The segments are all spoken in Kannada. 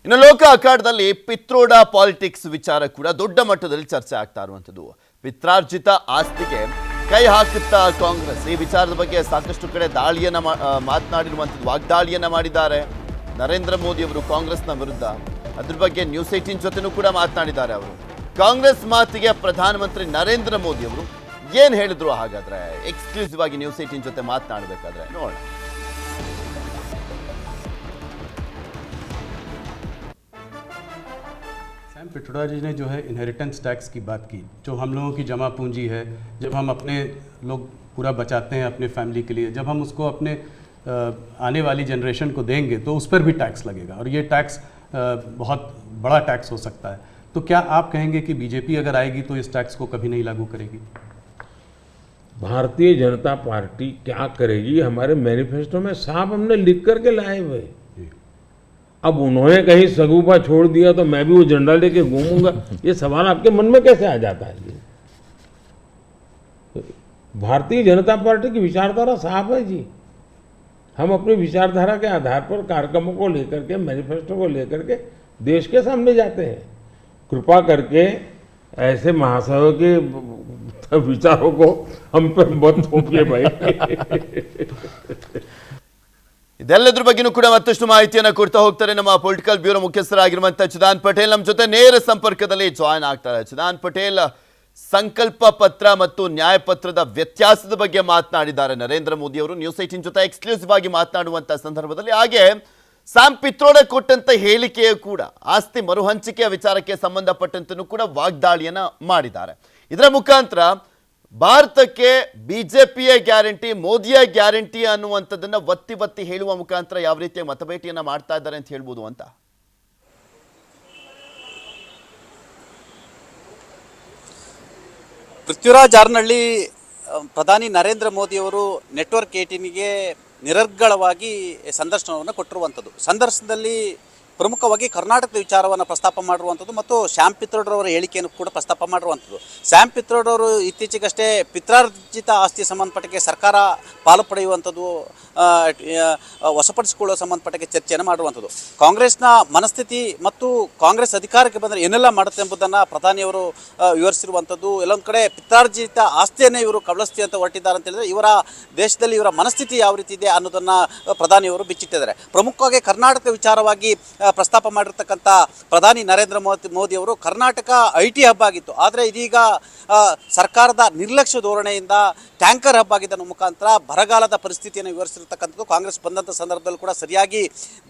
ಇನ್ನು ಲೋಕ ಅಖಾಡದಲ್ಲಿ ಪಿತ್ರೋಡ ಪಾಲಿಟಿಕ್ಸ್ ವಿಚಾರ ಕೂಡ ದೊಡ್ಡ ಮಟ್ಟದಲ್ಲಿ ಚರ್ಚೆ ಆಗ್ತಾ ಇರುವಂಥದ್ದು. ಪಿತ್ರಾರ್ಜಿತ ಆಸ್ತಿಗೆ ಕೈ ಹಾಕುತ್ತಾ ಕಾಂಗ್ರೆಸ್ ಈ ವಿಚಾರದ ಬಗ್ಗೆ ಸಾಕಷ್ಟು ಕಡೆ ದಾಳಿಯನ್ನ ಮಾತನಾಡಿರುವಂಥದ್ದು, ವಾಗ್ದಾಳಿಯನ್ನ ಮಾಡಿದ್ದಾರೆ ನರೇಂದ್ರ ಮೋದಿ ಅವರು ಕಾಂಗ್ರೆಸ್ನ ವಿರುದ್ಧ. ಅದ್ರ ಬಗ್ಗೆ ನ್ಯೂಸ್ 18 ಜೊತೆನೂ ಕೂಡ ಮಾತನಾಡಿದ್ದಾರೆ. ಅವರು ಕಾಂಗ್ರೆಸ್ ಮಾತಿಗೆ ಪ್ರಧಾನಮಂತ್ರಿ ನರೇಂದ್ರ ಮೋದಿ ಅವರು ಏನು ಹೇಳಿದ್ರು ಹಾಗಾದ್ರೆ ಎಕ್ಸ್ಕ್ಲೂಸಿವ್ ಆಗಿ ನ್ಯೂಸ್ 18 ಜೊತೆ ಮಾತನಾಡಬೇಕಾದ್ರೆ ನೋಡೋಣ. सैम पित्रोड़ा जी ने जो है इनहेरिटेंस टैक्स की बात की, जो हम लोगों की जमा पूंजी है, जब हम अपने लोग पूरा बचाते हैं अपने फैमिली के लिए, जब हम उसको अपने आने वाली जनरेशन को देंगे तो उस पर भी टैक्स लगेगा और ये टैक्स बहुत बड़ा टैक्स हो सकता है. तो क्या आप कहेंगे कि बीजेपी अगर आएगी तो इस टैक्स को कभी नहीं लागू करेगी? भारतीय जनता पार्टी क्या करेगी हमारे मैनिफेस्टो में साफ हमने लिख करके लाए हुए. अब उन्होंने कहीं सगुफा छोड़ दिया तो मैं भी वो झंडा लेके घूमूंगा, ये सवाल आपके मन में कैसे आ जाता है? भारतीय जनता पार्टी की विचारधारा साफ है जी. हम अपनी विचारधारा के आधार पर कार्यक्रमों को लेकर के, मैनिफेस्टो को लेकर के देश के सामने जाते हैं. कृपा करके ऐसे महाशयों के विचारों को हम पे मत थोपिए भाई. ಇದೆಲ್ಲದ್ರ ಬಗ್ಗೆನೂ ಕೂಡ ಮತ್ತಷ್ಟು ಮಾಹಿತಿಯನ್ನು ಕೊಡ್ತಾ ಹೋಗ್ತಾರೆ ನಮ್ಮ ಪೊಲಿಟಿಕಲ್ ಬ್ಯೂರೋ ಮುಖ್ಯಸ್ಥರಾಗಿರುವಂತಹ ಚಿದಾನ್ ಪಟೇಲ್ ನಮ್ಮ ಜೊತೆ ನೇರ ಸಂಪರ್ಕದಲ್ಲಿ ಜಾಯ್ನ್ ಆಗ್ತಾರೆ. ಚಿದಾನ್ ಪಟೇಲ್, ಸಂಕಲ್ಪ ಪತ್ರ ಮತ್ತು ನ್ಯಾಯ ಪತ್ರದ ವ್ಯತ್ಯಾಸದ ಬಗ್ಗೆ ಮಾತನಾಡಿದ್ದಾರೆ ನರೇಂದ್ರ ಮೋದಿ ಅವರು ನ್ಯೂಸ್ 18 ಜೊತೆ ಎಕ್ಸ್ಕ್ಲೂಸಿವ್ ಆಗಿ ಮಾತನಾಡುವಂತಹ ಸಂದರ್ಭದಲ್ಲಿ. ಹಾಗೆ ಸ್ಯಾಮ್ ಪಿತ್ರೋಡ ಕೊಟ್ಟಂತ ಹೇಳಿಕೆಯೂ ಕೂಡ ಆಸ್ತಿ ಮರುಹಂಚಿಕೆಯ ವಿಚಾರಕ್ಕೆ ಸಂಬಂಧಪಟ್ಟಂತನೂ ಕೂಡ ವಾಗ್ದಾಳಿಯನ್ನ ಮಾಡಿದ್ದಾರೆ. ಇದರ ಮುಖಾಂತರ ಭಾರತಕ್ಕೆ ಬಿಜೆಪಿಯ ಗ್ಯಾರಂಟಿ, ಮೋದಿಯ ಗ್ಯಾರಂಟಿ ಅನ್ನುವಂಥದ್ದನ್ನ ಒತ್ತಿ ಹೇಳುವ ಮುಖಾಂತರ ಯಾವ ರೀತಿಯ ಮತಬೇಟಿಯನ್ನ ಮಾಡ್ತಾ ಇದ್ದಾರೆ ಅಂತ ಹೇಳ್ಬೋದು ಅಂತ. ಪೃಥ್ವಿರಾಜ್ ಹಾರನಹಳ್ಳಿ ಪ್ರಧಾನಿ ನರೇಂದ್ರ ಮೋದಿ ಅವರು ನೆಟ್ವರ್ಕ್ 18ಗೆ ನಿರರ್ಗಳವಾಗಿ ಸಂದರ್ಶನವನ್ನು ಕೊಟ್ಟಿರುವಂಥದ್ದು. ಸಂದರ್ಶನದಲ್ಲಿ ಪ್ರಮುಖವಾಗಿ ಕರ್ನಾಟಕದ ವಿಚಾರವನ್ನು ಪ್ರಸ್ತಾಪ ಮಾಡಿರುವಂಥದ್ದು ಮತ್ತು ಶ್ಯಾಮ್ ಪಿತ್ರೋಡರವರ ಹೇಳಿಕೆಯನ್ನು ಕೂಡ ಪ್ರಸ್ತಾಪ ಮಾಡಿರುವಂಥದ್ದು. ಶ್ಯಾಮ್ ಪಿತ್ರೋಡವರು ಇತ್ತೀಚೆಗಷ್ಟೇ ಪಿತ್ರಾರ್ಜಿತ ಆಸ್ತಿ ಸಂಬಂಧಪಟ್ಟಕ್ಕೆ ಸರ್ಕಾರ ಪಾಲು ಪಡೆಯುವಂಥದ್ದು, ವಶಪಡಿಸಿಕೊಳ್ಳುವ ಸಂಬಂಧಪಟ್ಟಕ್ಕೆ ಚರ್ಚೆಯನ್ನು ಮಾಡುವಂಥದ್ದು. ಕಾಂಗ್ರೆಸ್ನ ಮನಸ್ಥಿತಿ ಮತ್ತು ಕಾಂಗ್ರೆಸ್ ಅಧಿಕಾರಕ್ಕೆ ಬಂದರೆ ಏನೆಲ್ಲ ಮಾಡುತ್ತೆ ಎಂಬುದನ್ನು ಪ್ರಧಾನಿಯವರು ವಿವರಿಸಿರುವಂಥದ್ದು. ಎಲ್ಲೊಂದು ಕಡೆ ಪಿತ್ರಾರ್ಜಿತ ಆಸ್ತಿಯನ್ನೇ ಇವರು ಕಬಳಿಸ್ತೀವಿ ಅಂತ ಹೊರಟಿದ್ದಾರೆ ಅಂತ ಹೇಳಿದ್ರೆ ಇವರ ದೇಶದಲ್ಲಿ ಇವರ ಮನಸ್ಥಿತಿ ಯಾವ ರೀತಿ ಇದೆ ಅನ್ನೋದನ್ನು ಪ್ರಧಾನಿಯವರು ಬಿಚ್ಚಿಟ್ಟಿದ್ದಾರೆ. ಪ್ರಮುಖವಾಗಿ ಕರ್ನಾಟಕ ವಿಚಾರವಾಗಿ ಪ್ರಸ್ತಾಪ ಮಾಡಿರ್ತಕ್ಕಂಥ ಪ್ರಧಾನಿ ನರೇಂದ್ರ ಮೋದಿ ಅವರು ಕರ್ನಾಟಕ IT ಹಬ್ ಆಗಿತ್ತು, ಆದರೆ ಇದೀಗ ಸರ್ಕಾರದ ನಿರ್ಲಕ್ಷ್ಯ ಧೋರಣೆಯಿಂದ ಟ್ಯಾಂಕರ್ ಹಬ್ ಆಗಿದ್ದ ಮುಖಾಂತರ ಬರಗಾಲದ ಪರಿಸ್ಥಿತಿಯನ್ನು ವಿವರಿಸಿರ್ತಕ್ಕಂಥದ್ದು. ಕಾಂಗ್ರೆಸ್ ಬಂದಂಥ ಸಂದರ್ಭದಲ್ಲಿ ಕೂಡ ಸರಿಯಾಗಿ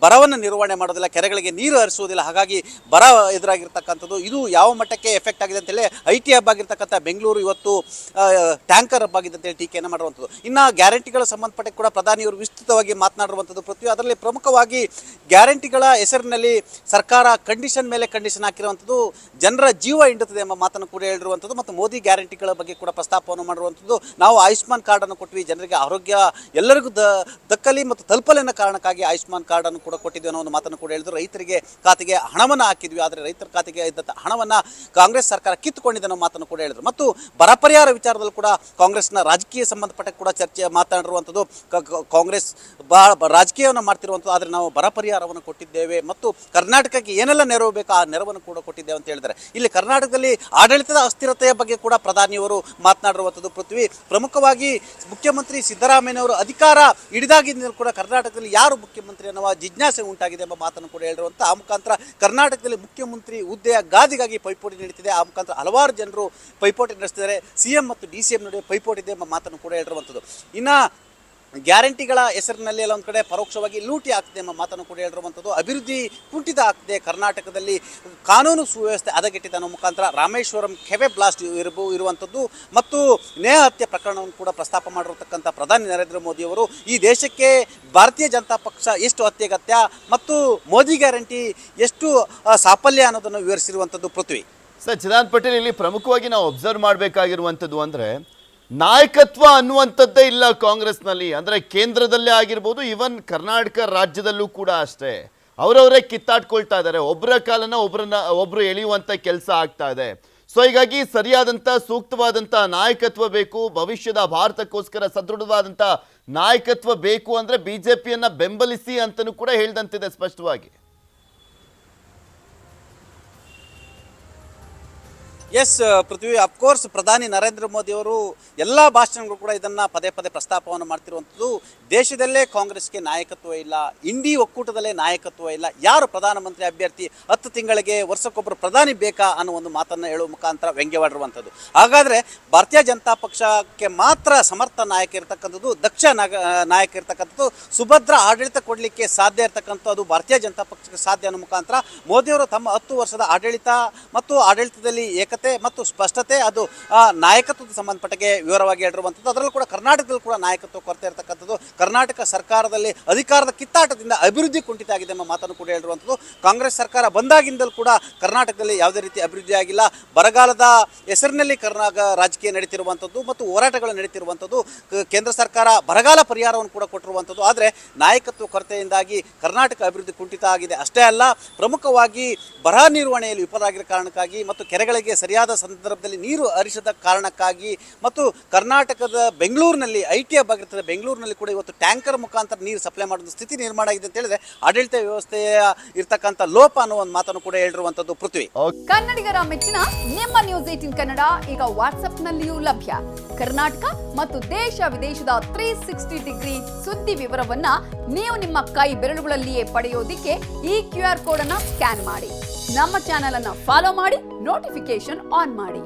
ಬರವನ್ನು ನಿರ್ವಹಣೆ ಮಾಡೋದಿಲ್ಲ, ಕೆರೆಗಳಿಗೆ ನೀರು ಹರಿಸುವುದಿಲ್ಲ, ಹಾಗಾಗಿ ಬರ ಎದುರಾಗಿರ್ತಕ್ಕಂಥದ್ದು. ಇದು ಯಾವ ಮಟ್ಟಕ್ಕೆ ಎಫೆಕ್ಟ್ ಆಗಿದೆ ಅಂತೇಳಿ IT ಹಬ್ ಆಗಿರ್ತಕ್ಕಂಥ ಬೆಂಗಳೂರು ಇವತ್ತು ಟ್ಯಾಂಕರ್ ಹಬ್ ಆಗಿದೆ ಅಂತೇಳಿ ಟೀಕೆಯನ್ನು ಮಾಡುವಂಥದ್ದು. ಇನ್ನು ಗ್ಯಾರಂಟಿಗಳ ಸಂಬಂಧಪಟ್ಟ ಕೂಡ ಪ್ರಧಾನಿಯವರು ವಿಸ್ತೃತವಾಗಿ ಮಾತನಾಡಿರುವಂಥದ್ದು ಪೃಥ್ವಿ. ಅದರಲ್ಲಿ ಪ್ರಮುಖವಾಗಿ ಗ್ಯಾರಂಟಿಗಳ ಹೆಸರಿನಲ್ಲಿ ಸರ್ಕಾರ ಕಂಡೀಷನ್ ಮೇಲೆ ಕಂಡೀಷನ್ ಹಾಕಿರುವಂಥದ್ದು, ಜನರ ಜೀವ ಹಿಂಡುತ್ತದೆ ಎಂಬ ಮಾತನ್ನು ಕೂಡ ಹೇಳಿರುವಂಥದ್ದು ಮತ್ತು ಮೋದಿ ಗ್ಯಾರಂಟಿಗಳ ಬಗ್ಗೆ ಕೂಡ ಪ್ರಸ್ತಾಪವನ್ನು ಮಾಡಿರುವಂಥದ್ದು. ನಾವು ಆಯುಷ್ಮಾನ್ ಕಾರ್ಡನ್ನು ಕೊಟ್ವಿ, ಜನರಿಗೆ ಆರೋಗ್ಯ ಎಲ್ಲರಿಗೂ ದಕ್ಕಲಿ ಮತ್ತು ತಲುಪಲಿ ಅನ್ನೋ ಕಾರಣಕ್ಕಾಗಿ ಆಯುಷ್ಮಾನ್ ಕಾರ್ಡನ್ನು ಕೂಡ ಕೊಟ್ಟಿದ್ವಿ ಅನ್ನೋ ಒಂದು ಮಾತನ್ನು ಕೂಡ ಹೇಳಿದ್ರು. ರೈತರಿಗೆ ಖಾತೆಗೆ ಹಣವನ್ನು ಹಾಕಿದ್ವಿ, ಆದರೆ ರೈತರ ಖಾತೆಗೆ ಇದ್ದಂಥ ಹಣವನ್ನು ಕಾಂಗ್ರೆಸ್ ಸರ್ಕಾರ ಕಿತ್ತುಕೊಂಡಿದೆ ಅನ್ನೋ ಮಾತನ್ನು ಕೂಡ ಹೇಳಿದರು. ಮತ್ತು ಬರ ಪರಿಹಾರ ವಿಚಾರದಲ್ಲಿ ಕೂಡ ಕಾಂಗ್ರೆಸ್ನ ರಾಜಕೀಯ ಸಂಬಂಧಪಟ್ಟ ಕೂಡ ಚರ್ಚೆ ಮಾತನಾಡಿರುವಂಥದ್ದು. ಕಾಂಗ್ರೆಸ್ ರಾಜಕೀಯವನ್ನು ಮಾಡ್ತಿರುವಂಥದ್ದು, ಆದರೆ ನಾವು ಬರ ಪರಿಹಾರವನ್ನು ಕೊಟ್ಟಿದ್ದೇವೆ ಮತ್ತು ಕರ್ನಾಟಕಕ್ಕೆ ಏನೆಲ್ಲ ನೆರವು ಬೇಕೋ ಆ ನೆರವನ್ನು ಕೂಡ ಕೊಟ್ಟಿದ್ದೇವೆ ಅಂತ ಹೇಳಿದ್ದಾರೆ. ಇಲ್ಲಿ ಕರ್ನಾಟಕದಲ್ಲಿ ಆಡಳಿತದ ಅಸ್ಥಿರತೆಯ ಬಗ್ಗೆ ಕೂಡ ಪ್ರಧಾನಿಯವರು ಮಾತನಾಡಿರುವಂಥದ್ದು ಪೃಥ್ವಿ. ಪ್ರಮುಖವಾಗಿ ಮುಖ್ಯಮಂತ್ರಿ ಸಿದ್ದರಾಮಯ್ಯನವರು ಅಧಿಕಾರ ಹಿಡಿದಾಗಿದ್ದ ಕೂಡ ಕರ್ನಾಟಕದಲ್ಲಿ ಯಾರು ಮುಖ್ಯಮಂತ್ರಿ ಅನ್ನುವ ಜಿಜ್ಞಾಸೆ ಉಂಟಾಗಿದೆ ಎಂಬ ಮಾತನ್ನು ಕೂಡ ಹೇಳಿರುವಂಥ ಆ ಮುಖಾಂತರ ಕರ್ನಾಟಕದಲ್ಲಿ ಮುಖ್ಯಮಂತ್ರಿ ಹುದ್ದೆಯ ಗಾದಿಗಾಗಿ ಪೈಪೋಟಿ ನಡೀತಿದೆ. ಆ ಮುಖಾಂತರ ಹಲವಾರು ಜನರು ಪೈಪೋಟಿ ನಡೆಸ್ತಿದ್ದಾರೆ. CM ಮತ್ತು DCM ನಡುವೆ ಪೈಪೋಟಿ ಇದೆ ಎಂಬ ಮಾತನ್ನು ಕೂಡ ಹೇಳಿರುವಂಥದ್ದು. ಇನ್ನು ಗ್ಯಾರಂಟಿಗಳ ಹೆಸರಿನಲ್ಲಿ ಎಲ್ಲ ಒಂದು ಕಡೆ ಪರೋಕ್ಷವಾಗಿ ಲೂಟಿ ಆಗ್ತದೆ ಎಂಬ ಮಾತನ್ನು ಕೂಡ ಹೇಳಿರುವಂಥದ್ದು. ಅಭಿವೃದ್ಧಿ ಕುಂಠಿತ ಆಗ್ತದೆ, ಕರ್ನಾಟಕದಲ್ಲಿ ಕಾನೂನು ಸುವ್ಯವಸ್ಥೆ ಹದಗೆಟ್ಟಿದೆ ಅನ್ನೋ ಮುಖಾಂತರ ರಾಮೇಶ್ವರಂ ಕೆಫೆ ಬ್ಲಾಸ್ಟ್ ಇರುವಂಥದ್ದು ಮತ್ತು ನೇಹ ಹತ್ಯೆ ಪ್ರಕರಣವನ್ನು ಕೂಡ ಪ್ರಸ್ತಾಪ ಮಾಡಿರತಕ್ಕಂಥ ಪ್ರಧಾನಿ ನರೇಂದ್ರ ಮೋದಿ ಅವರು ಈ ದೇಶಕ್ಕೆ ಭಾರತೀಯ ಜನತಾ ಪಕ್ಷ ಎಷ್ಟು ಅತ್ಯಗತ್ಯ ಮತ್ತು ಮೋದಿ ಗ್ಯಾರಂಟಿ ಎಷ್ಟು ಸಾಫಲ್ಯ ಅನ್ನೋದನ್ನು ವಿವರಿಸಿರುವಂಥದ್ದು ಪೃಥ್ವಿ. ಸರ್, ಚಿದಾನ್ ಪಟೇಲ್, ಇಲ್ಲಿ ಪ್ರಮುಖವಾಗಿ ನಾವು ಅಬ್ಸರ್ವ್ ಮಾಡಬೇಕಾಗಿರುವಂಥದ್ದು ಅಂದರೆ ನಾಯಕತ್ವ ಅನ್ನುವಂಥದ್ದೇ ಇಲ್ಲ ಕಾಂಗ್ರೆಸ್ನಲ್ಲಿ. ಅಂದರೆ ಕೇಂದ್ರದಲ್ಲೇ ಆಗಿರ್ಬೋದು, ಈವನ್ ಕರ್ನಾಟಕ ರಾಜ್ಯದಲ್ಲೂ ಕೂಡ ಅಷ್ಟೇ. ಅವರವರೇ ಕಿತ್ತಾಡ್ಕೊಳ್ತಾ ಇದ್ದಾರೆ, ಒಬ್ಬರ ಕಾಲನ ಒಬ್ಬರು ಎಳೆಯುವಂಥ ಕೆಲಸ ಆಗ್ತಾ ಇದೆ. ಸೊ ಹೀಗಾಗಿ ಸರಿಯಾದಂಥ ಸೂಕ್ತವಾದಂಥ ನಾಯಕತ್ವ ಬೇಕು. ಭವಿಷ್ಯದ ಭಾರತಕ್ಕೋಸ್ಕರ ಸದೃಢವಾದಂಥ ನಾಯಕತ್ವ ಬೇಕು ಅಂದರೆ ಬಿಜೆಪಿಯನ್ನು ಬೆಂಬಲಿಸಿ ಅಂತಲೂ ಕೂಡ ಹೇಳಿದಂತಿದೆ ಸ್ಪಷ್ಟವಾಗಿ. ಎಸ್ ಪೃಥ್ವಿ, ಅಫ್ಕೋರ್ಸ್ ಪ್ರಧಾನಿ ನರೇಂದ್ರ ಮೋದಿ ಅವರು ಎಲ್ಲ ಭಾಷಣಗಳು ಕೂಡ ಇದನ್ನ ಪದೇ ಪದೇ ಪ್ರಸ್ತಾಪವನ್ನು ಮಾಡ್ತಿರುವಂಥದ್ದು. ದೇಶದಲ್ಲೇ ಕಾಂಗ್ರೆಸ್ಗೆ ನಾಯಕತ್ವ ಇಲ್ಲ, ಇಂಡಿ ಒಕ್ಕೂಟದಲ್ಲೇ ನಾಯಕತ್ವ ಇಲ್ಲ, ಯಾರು ಪ್ರಧಾನಮಂತ್ರಿ ಅಭ್ಯರ್ಥಿ, 10 ತಿಂಗಳಿಗೆ ವರ್ಷಕ್ಕೊಬ್ಬರು ಪ್ರಧಾನಿ ಬೇಕಾ ಅನ್ನೋ ಒಂದು ಮಾತನ್ನು ಹೇಳುವ ಮುಖಾಂತರ ವ್ಯಂಗ್ಯವಾಡಿರುವಂಥದ್ದು. ಹಾಗಾದರೆ ಭಾರತೀಯ ಜನತಾ ಪಕ್ಷಕ್ಕೆ ಮಾತ್ರ ಸಮರ್ಥ ನಾಯಕ ಇರತಕ್ಕಂಥದ್ದು, ದಕ್ಷ ನಾಯಕ ಇರತಕ್ಕಂಥದ್ದು, ಸುಭದ್ರ ಆಡಳಿತ ಕೊಡಲಿಕ್ಕೆ ಸಾಧ್ಯ ಇರತಕ್ಕಂಥದ್ದು ಅದು ಭಾರತೀಯ ಜನತಾ ಪಕ್ಷಕ್ಕೆ ಸಾಧ್ಯ ಅನ್ನೋ ಮುಖಾಂತರ ಮೋದಿಯವರು ತಮ್ಮ 10 ವರ್ಷದ ಆಡಳಿತ ಮತ್ತು ಆಡಳಿತದಲ್ಲಿ ಏಕತೆ ಮತ್ತು ಸ್ಪಷ್ಟತೆ, ಅದು ನಾಯಕತ್ವದ ಸಂಬಂಧಪಟ್ಟಗೆ ವಿವರವಾಗಿ ಹೇಳಿರುವಂಥದ್ದು. ಅದರಲ್ಲೂ ಕೂಡ ಕರ್ನಾಟಕದಲ್ಲಿ ಕೂಡ ನಾಯಕತ್ವ ಕೊರತೆ ಇರತಕ್ಕಂಥದ್ದು, ಕರ್ನಾಟಕ ಸರ್ಕಾರದಲ್ಲಿ ಅಧಿಕಾರದ ಕಿತ್ತಾಟದಿಂದ ಅಭಿವೃದ್ಧಿ ಕುಂಠಿತ ಆಗಿದೆ ಎಂಬ ಮಾತನ್ನು ಕೂಡ ಹೇಳಿರುವಂಥದ್ದು. ಕಾಂಗ್ರೆಸ್ ಸರ್ಕಾರ ಬಂದಾಗಿಂದಲೂ ಕೂಡ ಕರ್ನಾಟಕದಲ್ಲಿ ಯಾವುದೇ ರೀತಿ ಅಭಿವೃದ್ಧಿ ಆಗಿಲ್ಲ. ಬರಗಾಲದ ಹೆಸರಿನಲ್ಲಿ ರಾಜಕೀಯ ನಡೀತಿರುವಂಥದ್ದು ಮತ್ತು ಹೋರಾಟಗಳು ನಡೀತಿರುವಂಥದ್ದು. ಕೇಂದ್ರ ಸರ್ಕಾರ ಬರಗಾಲ ಪರಿಹಾರವನ್ನು ಕೂಡ ಕೊಟ್ಟಿರುವಂಥದ್ದು. ಆದರೆ ನಾಯಕತ್ವ ಕೊರತೆಯಿಂದಾಗಿ ಕರ್ನಾಟಕ ಅಭಿವೃದ್ಧಿ ಕುಂಠಿತ ಆಗಿದೆ. ಅಷ್ಟೇ ಅಲ್ಲ, ಪ್ರಮುಖವಾಗಿ ಬರ ನಿರ್ವಹಣೆಯಲ್ಲಿ ವಿಫಲರಾಗಿರೋ ಕಾರಣಕ್ಕಾಗಿ ಮತ್ತು ಕೆರೆಗಳಿಗೆ ಸರಿಯಾದ ಸಂದರ್ಭದಲ್ಲಿ ನೀರು ಹರಿಸದ ಕಾರಣಕ್ಕಾಗಿ ಮತ್ತು ಕರ್ನಾಟಕದ ಬೆಂಗಳೂರಿನಲ್ಲಿ IT ಹಬ್ ಆಗಿರ್ತದೆ, ಬೆಂಗಳೂರಿನಲ್ಲಿ ಕೂಡ ಇವತ್ತು ಟ್ಯಾಂಕರ್ ಮುಖಾಂತರ ನೀರು ಸಪ್ಲೈ ಮಾಡುವ ಸ್ಥಿತಿ ನಿರ್ಮಾಣ ಆಗಿದೆ ಅಂತ ಹೇಳಿದ್ರೆ ಆಡಳಿತ ವ್ಯವಸ್ಥೆಯ ಇರ್ತಕ್ಕಂಥ ಲೋಪ ಅನ್ನೋ ಒಂದು ಮಾತನ್ನು ಕೂಡ ಹೇಳಿರುವಂಥದ್ದು. ಪೃಥ್ವಿ, ಕನ್ನಡಿಗರ ಮೆಚ್ಚಿನ ನಿಮ್ಮ ನ್ಯೂಸ್ 18 ಕನ್ನಡ ಈಗ ವಾಟ್ಸ್ಆಪ್ನಲ್ಲಿಯೂ ಲಭ್ಯ. ಕರ್ನಾಟಕ ಮತ್ತು ದೇಶ ವಿದೇಶದ 360 ಡಿಗ್ರಿ ಸುದ್ದಿ ವಿವರವನ್ನ ನೀವು ನಿಮ್ಮ ಕೈ ಬೆರಳುಗಳಲ್ಲಿಯೇ ಪಡೆಯೋದಿಕ್ಕೆ ಈ QR ಕೋಡ್ ಅನ್ನ ಸ್ಕ್ಯಾನ್ ಮಾಡಿ. ನಮ್ಮ ಚಾನೆಲ್ ಅನ್ನ ಫಾಲೋ ಮಾಡಿ, ನೋಟಿಫಿಕೇಶನ್ ಆನ್ ಮಾಡಿ.